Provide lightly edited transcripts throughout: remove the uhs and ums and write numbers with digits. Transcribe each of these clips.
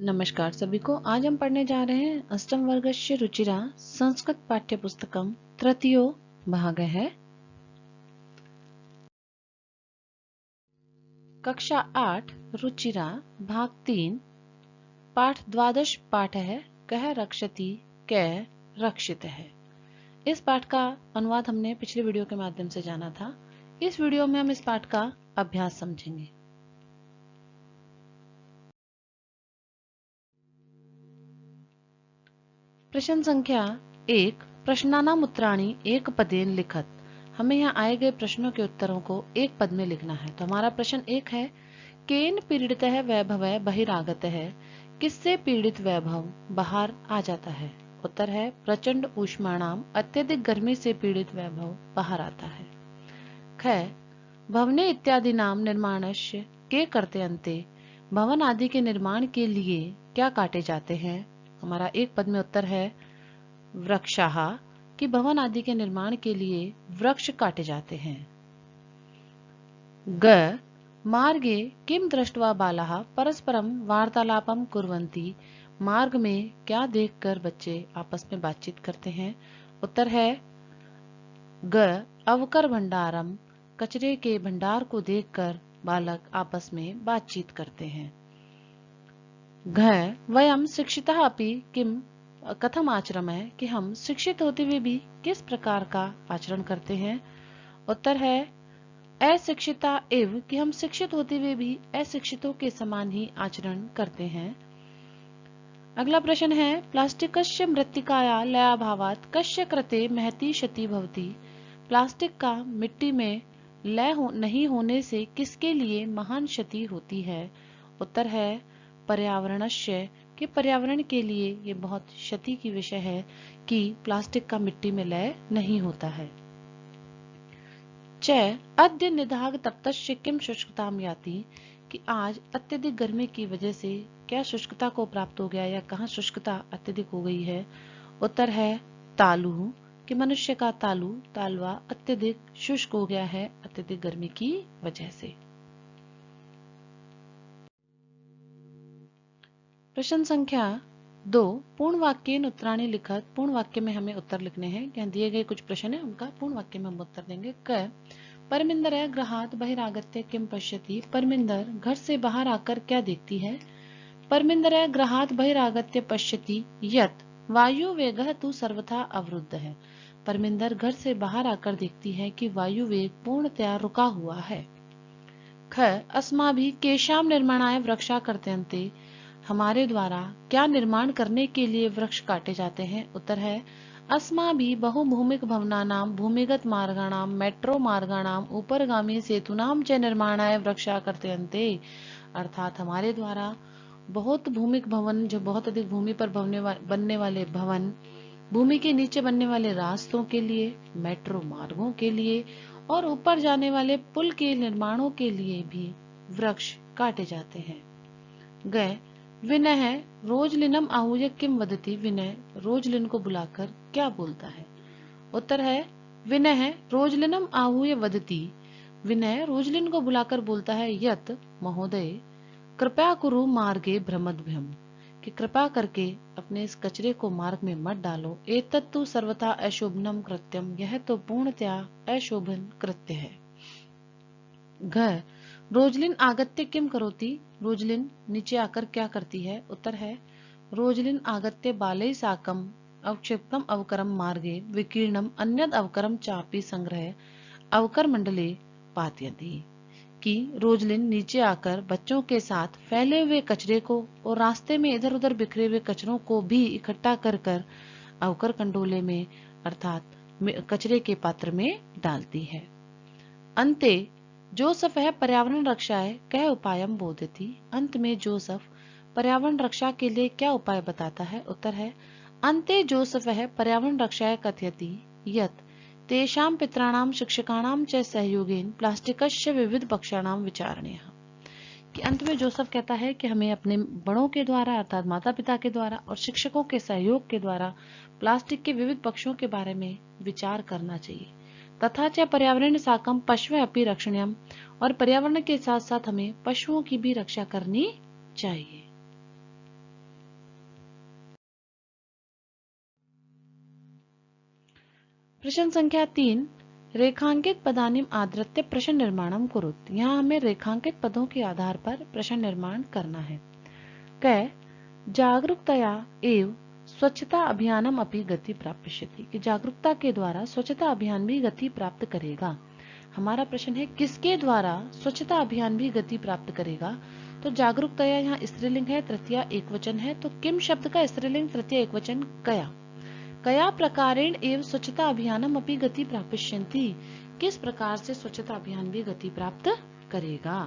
नमस्कार सभी को। आज हम पढ़ने जा रहे हैं अष्टम वर्गस्य रुचिरा संस्कृत पाठ्य पुस्तकम तृतीयो भाग है। कक्षा 8 रुचिरा भाग 3 पाठ 12 पाठ है कह रक्षति कै रक्षित है। इस पाठ का अनुवाद हमने पिछले वीडियो के माध्यम से जाना था। इस वीडियो में हम इस पाठ का अभ्यास समझेंगे। प्रश्न संख्या 1 प्रश्नानाम उत्तराणि एक पदेन लिखत। हमें यहाँ आए गए प्रश्नों के उत्तरों को एक पद में लिखना है। तो हमारा प्रश्न 1 है केन पीड़ित है वैभव बहिरागत है। किससे पीड़ित वैभव बाहर आ जाता है। उत्तर है प्रचंड ऊष्माणाम अत्यधिक गर्मी से पीड़ित वैभव बाहर आता है। ख भवने इत्यादि नाम निर्माणस्य के करते अंते। भवन आदि के निर्माण के लिए क्या काटे जाते हैं। हमारा एक पद में उत्तर है वृक्षाः कि भवन आदि के निर्माण के लिए वृक्ष काटे जाते हैं। ग मार्गे किम दृष्ट्वा बालाः परस्परम वार्तालापम कुर्वन्ति। मार्ग में क्या देखकर बच्चे आपस में बातचीत करते हैं। उत्तर है ग अवकर भंडारम कचरे के भंडार को देखकर बालक आपस में बातचीत करते हैं। घ वयम शिक्षितः अपि किम कथम आचरण है कि हम शिक्षित होते हुए भी किस प्रकार का आचरण करते हैं। उत्तर है अशिक्षिता एव कि हम शिक्षित होते हुए भी अशिक्षितों के समान ही आचरण करते हैं। अगला प्रश्न है प्लास्टिकस्य मृत्तिकाया लयाभावात् कस्य कृते महती क्षति भवति। प्लास्टिक का मिट्टी में लय नहीं होने से किसके लिए महान क्षति होती है। उत्तर है पर्यावरणस्य कि पर्यावरण के लिए ये बहुत क्षति की विषय है कि प्लास्टिक का मिट्टी में लय नहीं होता है। च अद्य निदाघ तप्तस्य किम शुष्कताम याति कि आज अत्यधिक गर्मी की वजह से क्या शुष्कता को प्राप्त हो गया या कहाँ शुष्कता अत्यधिक हो गई है। उत्तर है तालु कि मनुष्य का तालवा अत्यधिक शुष्क हो गया है अत्यधिक गर्मी की वजह से। प्रश्न संख्या 2 पूर्ण वाक्येन उत्तराणि लिखत। पूर्ण वाक्य में हमें उत्तर लिखने हैं। यहाँ दिए गए कुछ प्रश्न है उनका पूर्ण वाक्य में हम उत्तर देंगे। क परमिंदर गृहात् बहिरागत्य किम पश्यति। परमिंदर घर से बाहर आकर क्या देखती है। परमिंदर गृहात् बहिरागत्य पश्यति यत् वायु वेगः तु सर्वथा अवरुद्ध है। परमिंदर घर से बाहर आकर देखती है कि वायु वेग पूर्णतया रुका हुआ है। ख अस्माभिः केषां निर्माणाय वृक्षा कर्तन्ते। हमारे द्वारा क्या निर्माण करने के लिए वृक्ष काटे जाते हैं। उत्तर है अस्माभिः बहुभूमिक भवनानां भूमिगत मार्गाणां मेट्रो मार्गाणां ऊपरगामी सेतूनां च निर्माणाय वृक्षा कर्तन्ते। अर्थात हमारे द्वारा बहुत भूमिक भवन जो बहुत अधिक भूमि पर बनने वाले भवन, भूमि के नीचे बनने वाले रास्तों के लिए, मेट्रो मार्गों के लिए और ऊपर जाने वाले पुल के निर्माणों के लिए भी वृक्ष काटे जाते हैं। गए विनय रोजलिनम आहूय किम वदति। विनय रोजलिन को बुलाकर क्या बोलता है। उत्तर है विनय रोजलिनम आहूय वदति। विनय रोजलिन को बुलाकर बोलता है यत महोदय कृपया कुरु मार्गे भ्रमद्भ्यम कि कृपा करके अपने इस कचरे को मार्ग में मत डालो। एतत्तु सर्वथा अशोभनम कृत्यम यह तो पूर्णतया अशोभन कृत्य है। घ रोजलिन आगत्य किम करोति। रोजलिन नीचे आकर क्या करती है। उत्तर है रोजलिन आगत्य बालै साकम अवक्षिप्तम अवकरम मार्गे विकीर्णम अन्यद अवकरम चापी संग्रह अवकर मंडले पातयति कि रोजलिन नीचे आकर बच्चों के साथ फैले हुए कचरे को और रास्ते में इधर उधर बिखरे हुए कचरों को भी इकट्ठा कर कर अवकर कंडोले में अर्थात कचरे के पात्र में डालती है। अंते जोसफ है पर्यावरण रक्षाए कह उपायम बोधति। अंत में जोसफ पर्यावरण रक्षा के लिए क्या उपाय बताता है। उत्तर है अंते जोसफ है पर्यावरण रक्षाए कथयति यत् तेषां पितॄणां शिक्षकाणां च सहयोगेन प्लास्टिकस्य विविध पक्षाणां विचारणीयः कि अंत में जोसफ कहता है कि हमें अपने बड़ों के द्वारा अर्थात माता पिता के द्वारा और शिक्षकों के सहयोग के द्वारा प्लास्टिक के विविध पक्षों के बारे में विचार करना चाहिए। तथा च पर्यावरण साकम पशु अपि रक्षणीयम और पर्यावरण के साथ साथ हमें पशुओं की भी रक्षा करनी चाहिए। प्रश्न संख्या 3, रेखांकित पदानिम आदृत्य प्रश्न निर्माणम कुरुत। यहाँ हमें रेखांकित पदों के आधार पर प्रश्न निर्माण करना है। क जागरूकतया एवं स्वच्छता अभियानम अपनी गति प्राप्यति, कि जागरूकता के द्वारा स्वच्छता अभियान भी गति प्राप्त करेगा। हमारा प्रश्न है किसके द्वारा स्वच्छता अभियान भी गति प्राप्त करेगा। तो जागरूकतया यहाँ स्त्रीलिंग है, तृतीया एकवचन है, तो किम शब्द का स्त्रीलिंग तृतीया एकवचन कया। कया प्रकारेण एवं स्वच्छता अभियानम अपनी गति प्राप्यन्ति, किस प्रकार से स्वच्छता अभियान भी गति प्राप्त करेगा।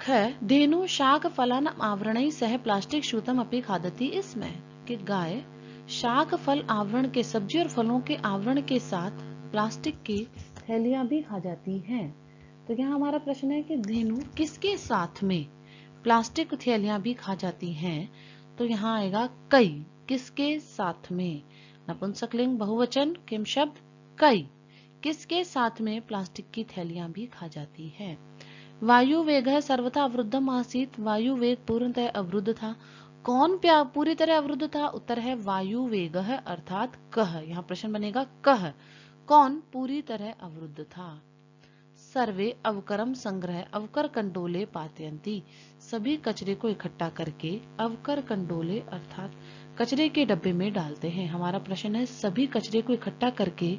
ख धेनु शाक फलन आवरण सह प्लास्टिक शूतम अपनी खादती, इसमें कि गाय शाक फल आवरण के, सब्जी और फलों के आवरण के साथ प्लास्टिक की थैलियां भी खा जाती हैं। तो यहाँ हमारा प्रश्न है कि धेनु किसके साथ में प्लास्टिक थैलियां भी खा जाती हैं। तो यहाँ आएगा कई, किसके साथ में। नपुंसकलिंग बहुवचन किम शब्द कई, किसके साथ में प्लास्टिक की थैलियां भी खा जाती हैं। वायु वेग सर्वथा अवरुद्धम आसीत, वायु वेग पूर्णतः अवरुद्ध था। कौन पूरी तरह अवरुद्ध था। उत्तर है वायु वेग अर्थात कह। यहाँ प्रश्न बनेगा कह, कौन पूरी तरह अवरुद्ध था। सर्वे अवकरम संग्रह अवकर कंडोले पातयंती, सभी कचरे को इकट्ठा करके अवकर कंडोले अर्थात कचरे के डब्बे में डालते हैं। हमारा प्रश्न है सभी कचरे को इकट्ठा करके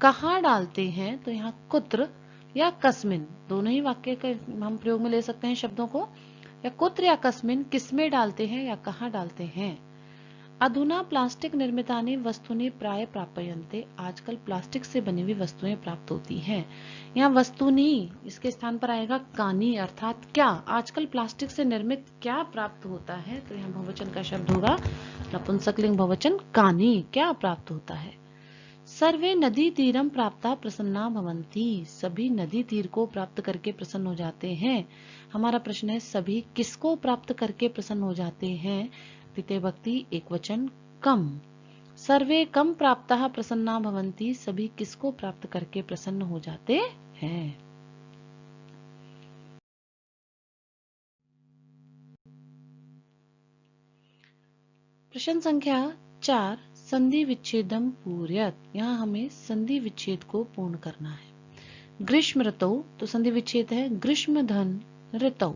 कहाँ डालते हैं। तो यहाँ कुत्र या कस्मिन, दोनों ही वाक्य के हम प्रयोग में ले सकते हैं शब्दों को। या कुत्र या कस्मिन किसमें डालते हैं या कहाँ डालते हैं। अधुना प्लास्टिक निर्मितानि वस्तुनि प्राय प्राप्यन्ते, आजकल प्लास्टिक से बनी हुई वस्तुएं प्राप्त होती हैं। यहाँ वस्तुनि इसके स्थान पर आएगा कानी अर्थात क्या। आजकल प्लास्टिक से निर्मित क्या प्राप्त होता है। तो यहाँ बहुवचन का शब्द होगा नपुंसकलिंग बहुवचन कानी, क्या प्राप्त होता है। सर्वे नदी तीरम प्राप्ता प्रसन्ना भवन्ति, सभी नदी तीर को प्राप्त करके प्रसन्न हो जाते हैं। हमारा प्रश्न है सभी किसको प्राप्त करके प्रसन्न हो जाते हैं। द्वितीय भक्ति एकवचन कम। सर्वे कम प्राप्तः प्रसन्ना भवन्ति, सभी किसको प्राप्त करके प्रसन्न हो जाते हैं। प्रश्न संख्या 4, संधि विच्छेदम पूर्यत। यहाँ हमें संधि विच्छेद को पूर्ण करना है। ग्रीष्म ऋतौ, तो संधि विच्छेद है ग्रीष्म धन ऋतौ।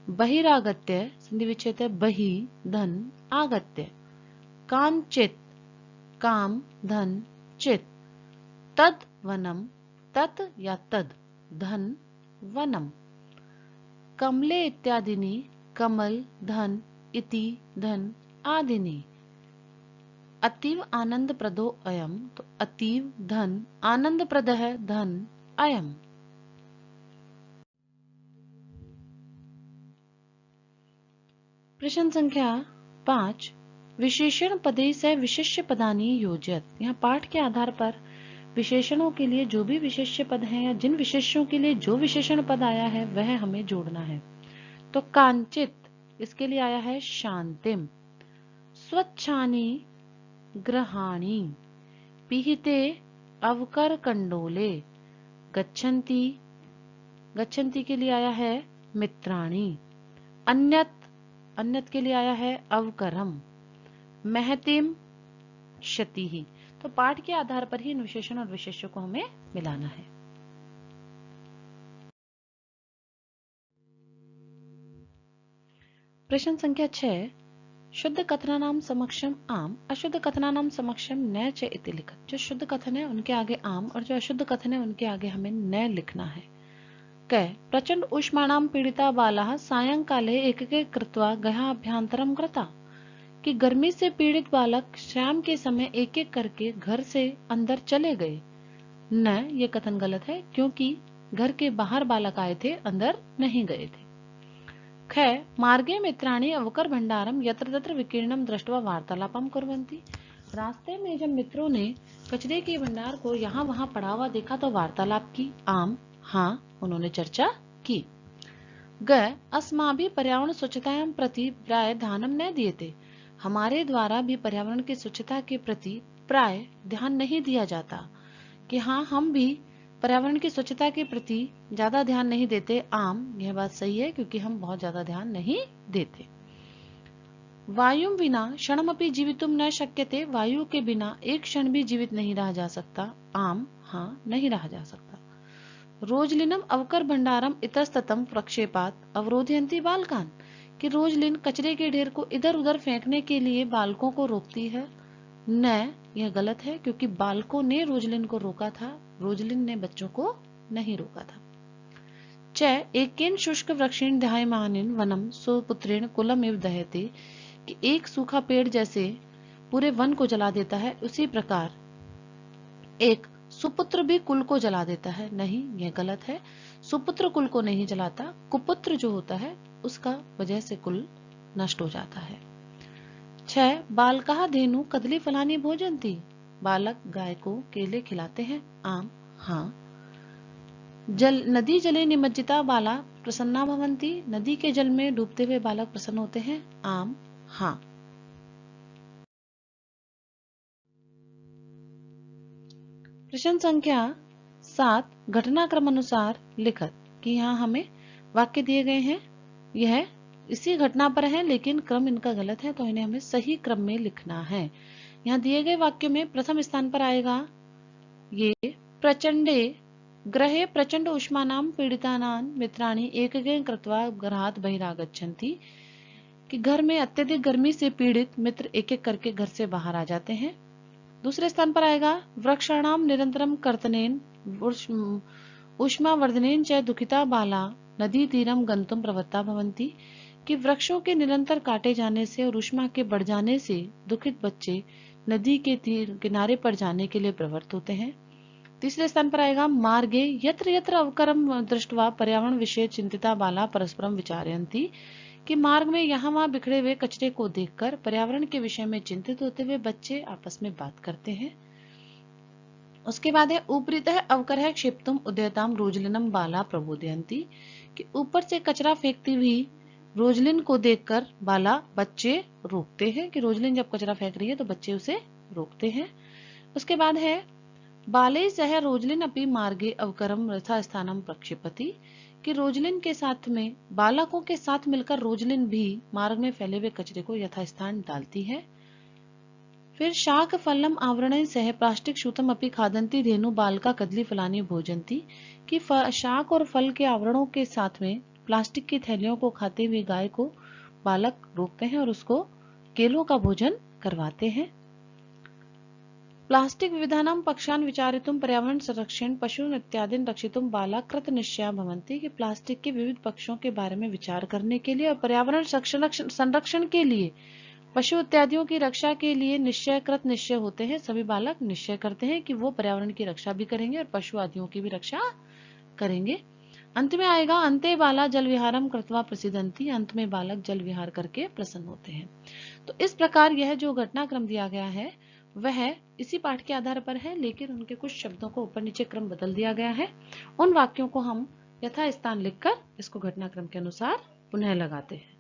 बहिरागत्य, संधि विच्छेद है बहि धन आगत्य। कांचित, काम धन चित। तद वनम, तत् या तद धन वनम। कमले इत्यादिनी, कमल धन इति धन आदिनी। अतीव आनंद प्रदो अयम, तो अतीव धन आनंद प्रदः धन अयम। प्रश्न संख्या 5, विशेषण पदे से विशेष्य पदानी योजयत। यहाँ पाठ के आधार पर विशेषणों के लिए जो भी विशेष्य पद हैं या जिन विशेष्यों के लिए जो विशेषण पद आया है वह हमें जोड़ना है। तो कांचित इसके लिए आया है शांतिम। स्वच्छानि ग्रहाणि। पिहिते अवकर कंडोले। गच्छन्ति, गच्छन्ति के लिए आया है मित्राणि। अन्यत, अन्यत के लिए आया है अवकरम। महतिम क्षति। तो पाठ के आधार पर ही इन विशेषण और विशेष्यों को हमें मिलाना है। प्रश्न संख्या 6, शुद्ध कथनानाम समक्षम आम, अशुद्ध कथनानाम समक्षम न च इति लिखत। जो शुद्ध कथन है उनके आगे आम और जो अशुद्ध कथन है उनके आगे हमें न लिखना है। क प्रचंड उष्माणाम पीड़िता बालाः सायंकाले एकके कृत्वा गया अभ्यंतरम कृता, कि गर्मी से पीड़ित बालक शाम के समय एक एक करके घर से अंदर चले गए। न, ये कथन गलत है क्योंकि घर के बाहर बालक आए थे, अंदर नहीं गए थे। ख मार्गे मित्राणि अवकर भंडारम यत्र तत्र विकीर्णम दृष्ट्वा वार्तालापम कुर्वन्ति। रास्ते में जब मित्रों ने कचरे के भंडार को यहाँ वहाँ पड़ा हुआ देखा तो वार्तालाप की। आम, हाँ, उन्होंने चर्चा की। ग अस्माभि पर्यावरण स्वच्छतायां प्रति प्राय ध्यानम न दिएते, हमारे द्वारा भी पर्यावरण की स्वच्छता के प्रति प्राय ध्यान नहीं दिया जाता। कि हाँ, हम भी पर्यावरण की स्वच्छता के प्रति ज्यादा ध्यान नहीं देते। आम, यह बात सही है क्योंकि हम बहुत ज्यादा ध्यान नहीं देते। वायुं विना क्षणमपि जीवितुं न शक्यते, वायु के बिना एक क्षण भी जीवित नहीं रहा जा सकता। आम, हाँ, नहीं रहा जा सकता। रोजलिनम अवकर भंडारम इतस्ततम प्रक्षेपात अवरोधयन्ति बालकान, कि रोजलिन कचरे के ढेर को इधर उधर फेंकने के लिए बालकों को रोकती है। न, यह गलत है, क्योंकि बालकों ने रोजलिन को रोका था, रोजलिन ने बच्चों को नहीं रोका था। च एकेन शुष्क वृक्षेण दह्यमानेन वनम सुपुत्रेण कुलम इव दह्यते, कि एक सूखा पेड़ जैसे पूरे वन को जला देता है, उसी प्रकार एक सुपुत्र भी कुल को जला देता है। नहीं, यह गलत है। सुपुत्र कुल को नहीं जलाता, कुपुत्र जो होता है उसका वजह से कुल नष्ट हो जाता है। 6 बालकः धेनु कदली फलानि भोजन्ति, बालक गाय को केले खिलाते हैं। आम, हाँ। नदी जले निमज्जिता बाला प्रसन्ना भवन्ति, नदी के जल में डूबते हुए बालक प्रसन्न होते हैं। आम, हाँ। प्रश्न संख्या 7 घटनाक्रम अनुसार लिखत, कि यहाँ हमें वाक्य दिए गए हैं, यह इसी घटना पर है लेकिन क्रम इनका गलत है, तो इन्हें हमें सही क्रम में लिखना है। यहाँ दिए गए वाक्य में प्रथम स्थान पर आएगा ये प्रचंडे ग्रहे प्रचंड उष्मानां पीड़ितानां मित्राणि एकगेन कृत्वा गृहात् बहिरागच्छन्ति, कि घर में अत्यधिक गर्मी से पीड़ित मित्र एक एक करके घर से बाहर आ जाते हैं। दूसरे स्थान पर आएगा वृक्षाणाम निरंतरम कर्तनेन उष्मावर्धनेन च दुखिता बाला नदी तीरम गंतुम प्रवृत्ता भवन्ति, कि वृक्षों के निरंतर काटे जाने से और उष्मा के बढ़ जाने से दुखित बच्चे नदी के तीर किनारे पर जाने के लिए प्रवृत्त होते हैं। तीसरे स्थान पर आएगा मार्गे यत्र यत्र अवकरम दृष्टवा पर्यावरण विषय चिंतिता बाला परस्परम विचारयन्ति, कि मार्ग में यहाँ वहाँ बिखरे हुए कचरे को देखकर पर्यावरण के विषय में चिंतित होते हुए बच्चे आपस में बात करते हैं। उसके बाद है उपरितः अवकरः क्षिप्तुम उदयताम रोजलिनम बाला प्रबोधयन्ति, कि ऊपर से कचरा फेंकती हुई रोजलिन को देखकर बाला बच्चे रोकते हैं, कि रोजलिन जब कचरा फेंक रही है तो बच्चे उसे रोकते हैं। उसके बाद है बाले सह रोजलिन अपि मार्गे अवकरम यथास्थानम प्रक्षिपति, कि रोजलिन के साथ में बालकों के साथ मिलकर रोजलिन भी मार्ग में फैले हुए कचरे को यथास्थान डालती है। फिर शाक फलम आवरण सह प्लास्टिक शूतम अपि खादंती धेनु बालका कदली फलानी भोजंती, कि शाक और फल के आवरणों के साथ में प्लास्टिक की थैलियों को खाते हुए गाय को बालक रोकते हैं और उसको केलों का भोजन करवाते हैं। प्लास्टिक विधानम पक्षान विचारितुम पर्यावरण संरक्षण पशु इत्यादि रक्षितुम बाला कृत निश्चया भवन्ति, कि प्लास्टिक के विविध पक्षों के बारे में विचार करने के लिए और पर्यावरण संरक्षण के लिए पशु इत्यादियों की रक्षा के लिए निश्चय कृत निश्चय होते हैं। सभी बालक निश्चय करते हैं कि वो पर्यावरण की रक्षा भी करेंगे और पशु आदियों की भी रक्षा करेंगे। अंत में आएगा अंते बाला जल विहारम कृत्वा प्रसिद्धंति, अंत में बालक जल विहार करके प्रसन्न होते हैं। तो इस प्रकार यह जो घटनाक्रम दिया गया है वह इसी पाठ के आधार पर है, लेकिन उनके कुछ शब्दों को ऊपर नीचे क्रम बदल दिया गया है। उन वाक्यों को हम यथास्थान लिखकर इसको घटनाक्रम के अनुसार पुनः लगाते हैं।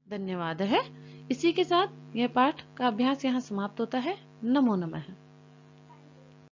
धन्यवाद है। इसी के साथ यह पाठ का अभ्यास यहाँ समाप्त होता है। नमो नमः।